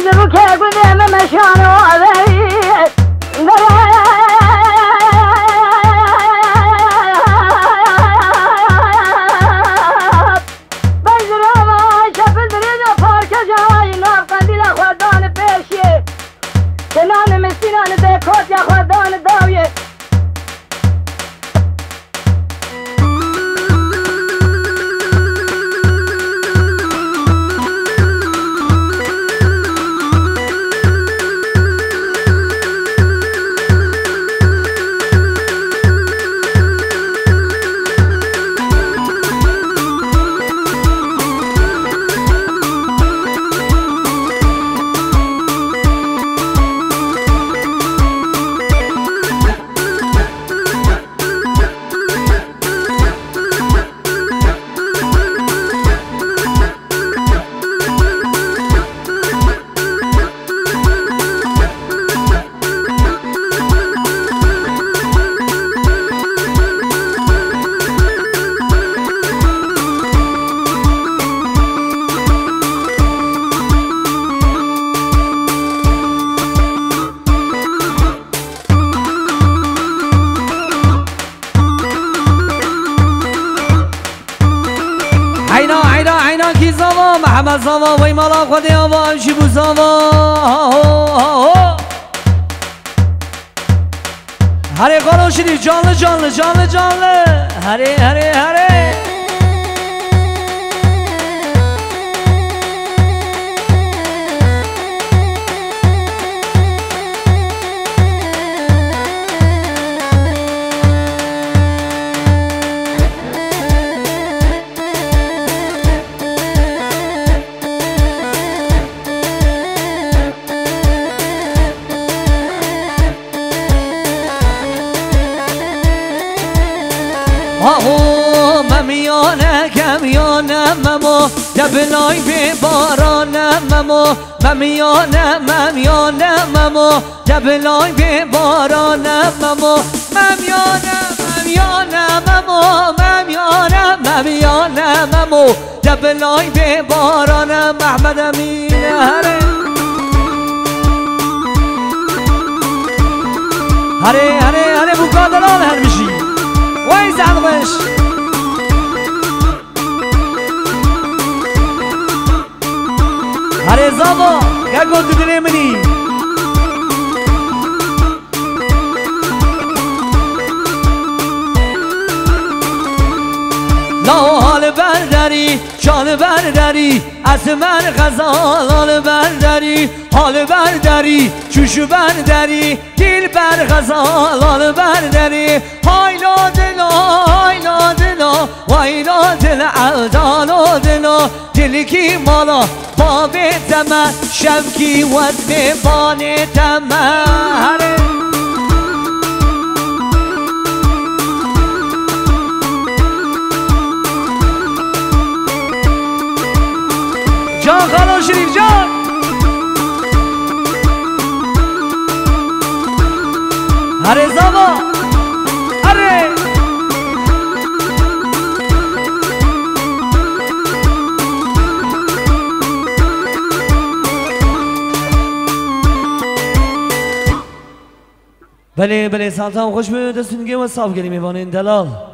رو که گودم مشان و آوری بجرم شفل درید پارک جای ناب قندیل خودان پیشیه کنان مسیران دکوت یا خودان داویه محمد زاوا وی مالا خودی آوا شیبو زاوا هره قانون شدی جانله جانله جانله جانله هره هره هره ممو دبلای به بارانم ممو ممیانم ممو دبلای به بارانم ممو ممیانم ممو دبلای به بارانم محمد امین هره هره هره هره بکادران هر بشی وای زنغش هره زاوا که گل تو دلی منی لا حال برداری جان برداری از من غزال حال برداری حال برداری چوشو برداری دل بر غزال حال برداری های لا دلا های لا دلا وای لا دل عدال و دلا دلی کی مالا باب تمه شب کی وزن بان تمه جان خانم شریف جان هره زاوا هره بله بله سلطان خوش به دستون گه و صاف گلی میوانه این دلال